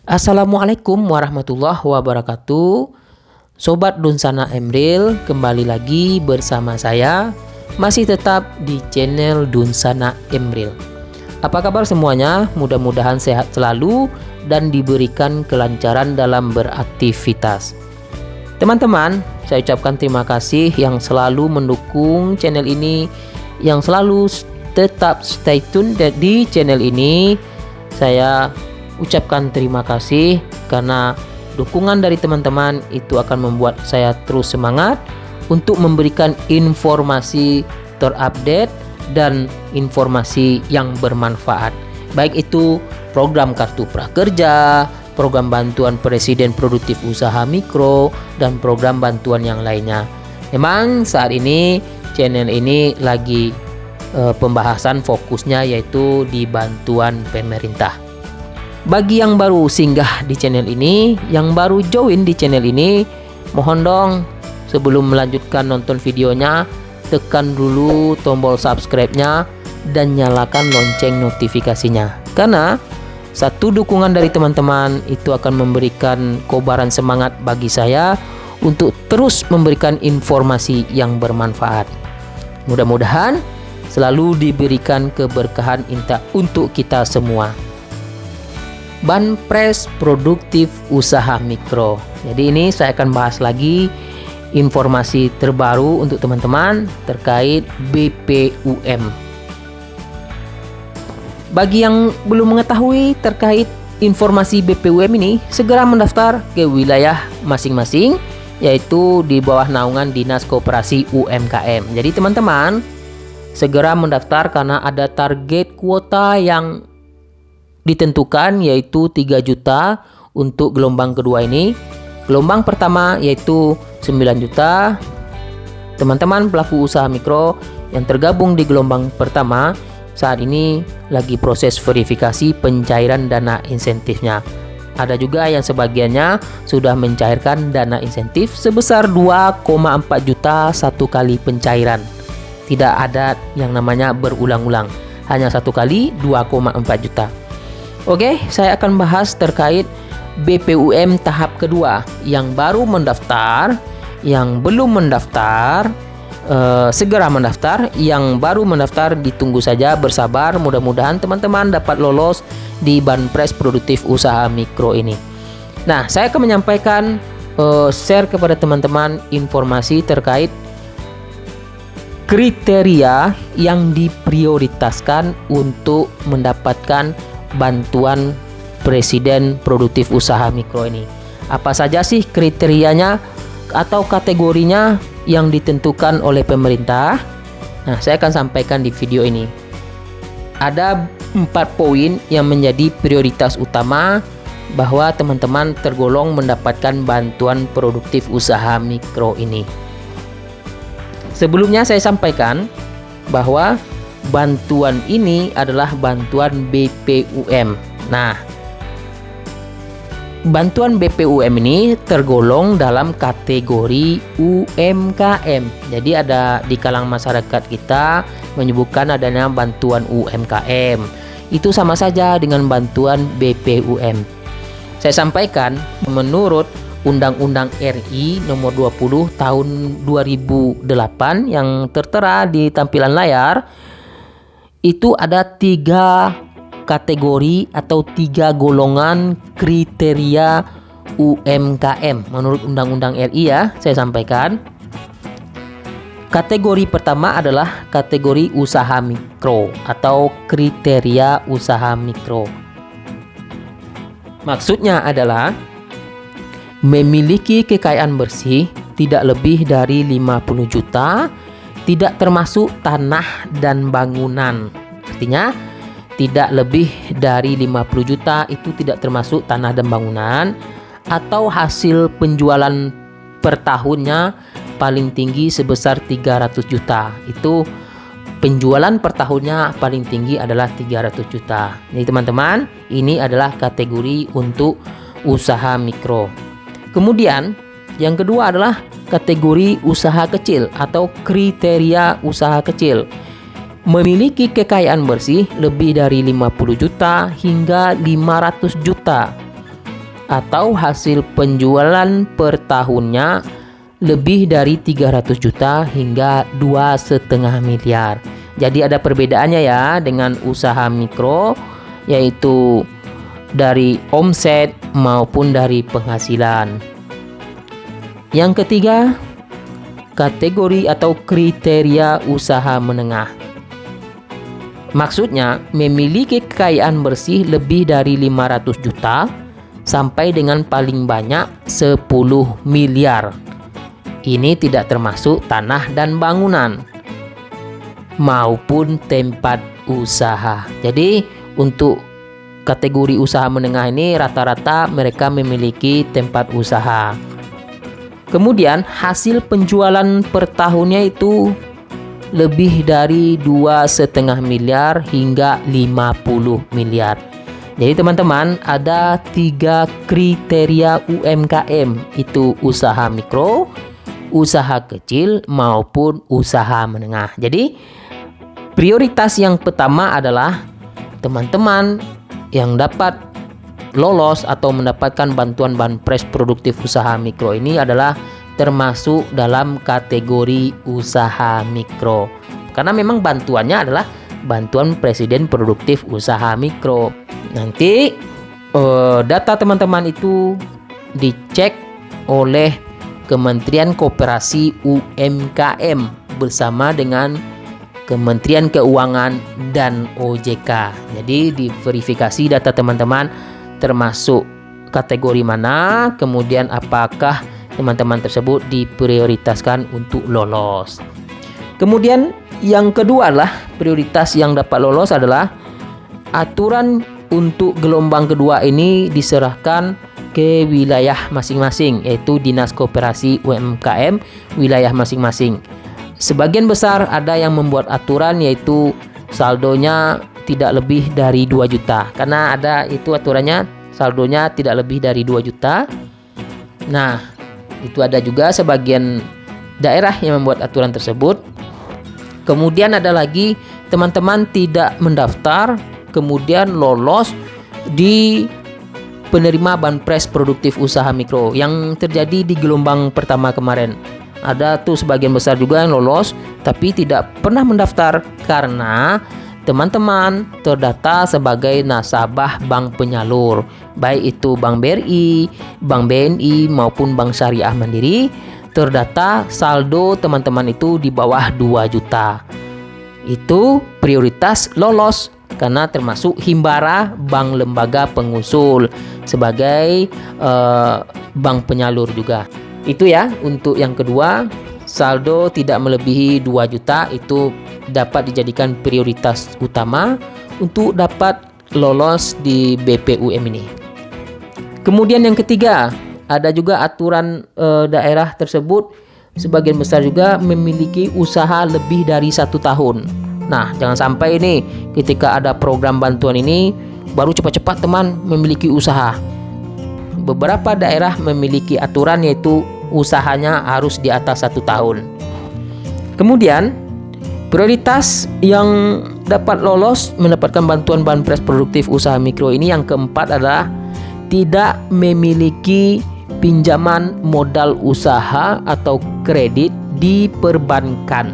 Assalamualaikum warahmatullahi wabarakatuh. Sobat Dunsana Emril, kembali lagi bersama saya, masih tetap di channel Dunsana Emril. Apa kabar semuanya? Mudah-mudahan sehat selalu dan diberikan kelancaran dalam beraktivitas. Teman-teman, saya ucapkan terima kasih yang selalu mendukung channel ini, yang selalu tetap stay tune di channel ini. Saya ucapkan terima kasih karena dukungan dari teman-teman itu akan membuat saya terus semangat untuk memberikan informasi terupdate dan informasi yang bermanfaat, baik itu program kartu prakerja, program bantuan Presiden Produktif Usaha Mikro, dan program bantuan yang lainnya. Memang saat ini channel ini lagi pembahasan fokusnya yaitu di bantuan pemerintah. Bagi yang baru singgah di channel ini, yang baru join di channel ini, mohon dong sebelum melanjutkan nonton videonya, tekan dulu tombol subscribe-nya dan nyalakan lonceng notifikasinya. Karena satu dukungan dari teman-teman itu akan memberikan kobaran semangat bagi saya untuk terus memberikan informasi yang bermanfaat. Mudah-mudahan selalu diberikan keberkahan untuk kita semua. Banpres Produktif Usaha Mikro. Jadi ini saya akan bahas lagi informasi terbaru untuk teman-teman terkait BPUM. Bagi yang belum mengetahui terkait informasi BPUM ini, segera mendaftar ke wilayah masing-masing, yaitu di bawah naungan Dinas Koperasi UMKM. Jadi teman-teman segera mendaftar karena ada target kuota yang ditentukan yaitu 3 juta untuk gelombang kedua ini. Gelombang pertama yaitu 9 juta. Teman-teman pelaku usaha mikro yang tergabung di gelombang pertama saat ini lagi proses verifikasi pencairan dana insentifnya. Ada juga yang sebagiannya sudah mencairkan dana insentif sebesar 2,4 juta satu kali pencairan. Tidak ada yang namanya berulang-ulang, hanya satu kali 2,4 juta. Oke, saya akan bahas terkait BPUM tahap kedua. Yang baru mendaftar, yang belum mendaftar, segera mendaftar. Yang baru mendaftar ditunggu saja, bersabar. Mudah-mudahan teman-teman dapat lolos di Banpres Produktif Usaha Mikro ini. Nah, saya akan menyampaikan share kepada teman-teman informasi terkait kriteria yang diprioritaskan untuk mendapatkan bantuan Presiden Produktif Usaha Mikro ini. Apa saja sih kriterianya atau kategorinya yang ditentukan oleh pemerintah? Nah, saya akan sampaikan di video ini. Ada 4 poin yang menjadi prioritas utama bahwa teman-teman tergolong mendapatkan bantuan produktif usaha mikro ini. Sebelumnya saya sampaikan bahwa bantuan ini adalah bantuan BPUM. Nah, bantuan BPUM ini tergolong dalam kategori UMKM. Jadi ada di kalangan masyarakat kita menyebutkan adanya bantuan UMKM. Itu sama saja dengan bantuan BPUM. Saya sampaikan menurut Undang-Undang RI nomor 20 tahun 2008 yang tertera di tampilan layar, itu ada 3 kategori atau 3 golongan kriteria UMKM menurut Undang-Undang RI ya, saya sampaikan. Kategori pertama adalah kategori usaha mikro atau kriteria usaha mikro. Maksudnya adalah memiliki kekayaan bersih tidak lebih dari 50 juta, tidak termasuk tanah dan bangunan. Artinya tidak lebih dari 50 juta itu tidak termasuk tanah dan bangunan, atau hasil penjualan per tahunnya paling tinggi sebesar 300 juta. Itu penjualan per tahunnya paling tinggi adalah 300 juta. Jadi teman-teman, ini adalah kategori untuk usaha mikro. Kemudian yang kedua adalah kategori usaha kecil atau kriteria usaha kecil. Memiliki kekayaan bersih lebih dari 50 juta hingga 500 juta. atau hasil penjualan per tahunnya lebih dari 300 juta hingga 2,5 miliar. Jadi ada perbedaannya ya dengan usaha mikro, yaitu dari omset maupun dari penghasilan. Yang ketiga, kategori atau kriteria usaha menengah. Maksudnya memiliki kekayaan bersih lebih dari 500 juta sampai dengan paling banyak 10 miliar. Ini tidak termasuk tanah dan bangunan maupun tempat usaha. Jadi untuk kategori usaha menengah ini rata-rata mereka memiliki tempat usaha. Kemudian hasil penjualan per tahunnya itu lebih dari 2,5 miliar hingga 50 miliar. Jadi teman-teman, ada 3 kriteria UMKM, itu usaha mikro, usaha kecil maupun usaha menengah. Jadi prioritas yang pertama adalah teman-teman yang dapat lolos atau mendapatkan bantuan Banpres Produktif Usaha Mikro ini adalah termasuk dalam kategori usaha mikro. Karena memang bantuannya adalah bantuan Presiden Produktif Usaha Mikro. Nanti data teman-teman itu dicek oleh Kementerian Koperasi UMKM bersama dengan Kementerian Keuangan dan OJK. Jadi diverifikasi data teman-teman termasuk kategori mana, kemudian apakah teman-teman tersebut diprioritaskan untuk lolos. Kemudian yang kedua adalah prioritas yang dapat lolos adalah aturan untuk gelombang kedua ini diserahkan ke wilayah masing-masing, yaitu Dinas Koperasi UMKM wilayah masing-masing. Sebagian besar ada yang membuat aturan yaitu saldonya tidak lebih dari 2 juta. Karena ada itu aturannya saldonya tidak lebih dari 2 juta. Nah, itu ada juga sebagian daerah yang membuat aturan tersebut. Kemudian ada lagi teman-teman tidak mendaftar kemudian lolos di penerima Banpres Produktif Usaha Mikro yang terjadi di gelombang pertama kemarin. Ada tuh sebagian besar juga yang lolos tapi tidak pernah mendaftar karena teman-teman terdata sebagai nasabah bank penyalur, baik itu Bank BRI, Bank BNI maupun Bank Syariah Mandiri. Terdata saldo teman-teman itu di bawah 2 juta. Itu prioritas lolos karena termasuk Himbara Bank Lembaga Pengusul sebagai bank penyalur juga. Itu ya untuk yang kedua, saldo tidak melebihi 2 juta itu dapat dijadikan prioritas utama untuk dapat lolos di BPUM ini. Kemudian yang ketiga, ada juga aturan daerah tersebut sebagian besar juga memiliki usaha lebih dari 1 tahun. Nah, jangan sampai ini ketika ada program bantuan ini baru cepat-cepat teman memiliki usaha. Beberapa daerah memiliki aturan yaitu usahanya harus di atas 1 tahun. Kemudian prioritas yang dapat lolos mendapatkan bantuan Banpres Produktif Usaha Mikro ini yang keempat adalah tidak memiliki pinjaman modal usaha atau kredit di perbankan.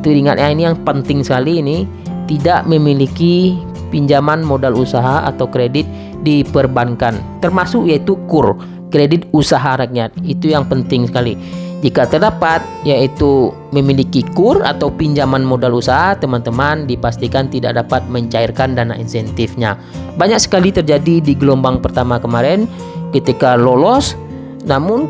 Itu ingat ya, ini yang penting sekali ini, tidak memiliki pinjaman modal usaha atau kredit di perbankan, termasuk yaitu KUR, kredit usaha rakyat. Itu yang penting sekali. Jika terdapat yaitu memiliki KUR atau pinjaman modal usaha, teman-teman dipastikan tidak dapat mencairkan dana insentifnya. Banyak sekali terjadi di gelombang pertama kemarin ketika lolos namun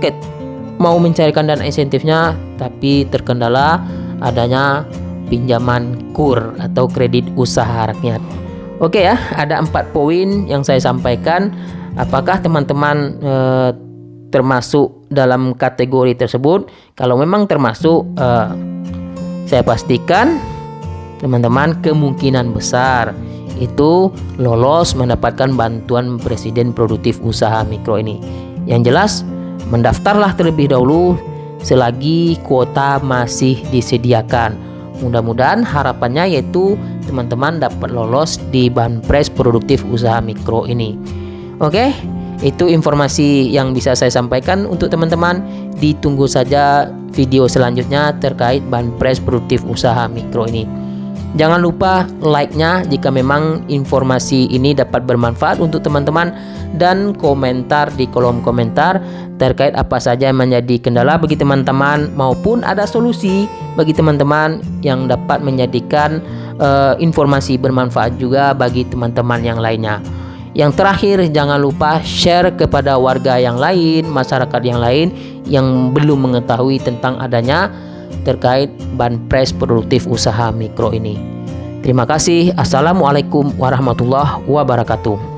mau mencairkan dana insentifnya tapi terkendala adanya pinjaman KUR atau kredit usaha rakyat. Oke ya, ada 4 poin yang saya sampaikan. Apakah teman-teman termasuk dalam kategori tersebut? Kalau memang termasuk, saya pastikan teman-teman kemungkinan besar itu lolos mendapatkan bantuan Presiden Produktif Usaha Mikro ini. Yang jelas mendaftarlah terlebih dahulu selagi kuota masih disediakan. Mudah-mudahan harapannya yaitu teman-teman dapat lolos di Banpres Produktif Usaha Mikro ini. Oke, Itu informasi yang bisa saya sampaikan untuk teman-teman. Ditunggu saja video selanjutnya terkait Banpres Produktif Usaha Mikro ini. Jangan lupa like-nya jika memang informasi ini dapat bermanfaat untuk teman-teman, dan komentar di kolom komentar terkait apa saja yang menjadi kendala bagi teman-teman maupun ada solusi bagi teman-teman yang dapat menjadikan informasi bermanfaat juga bagi teman-teman yang lainnya. Yang terakhir, jangan lupa share kepada warga yang lain, masyarakat yang lain yang belum mengetahui tentang adanya terkait Banpres Produktif Usaha Mikro ini. Terima kasih. Assalamualaikum warahmatullahi wabarakatuh.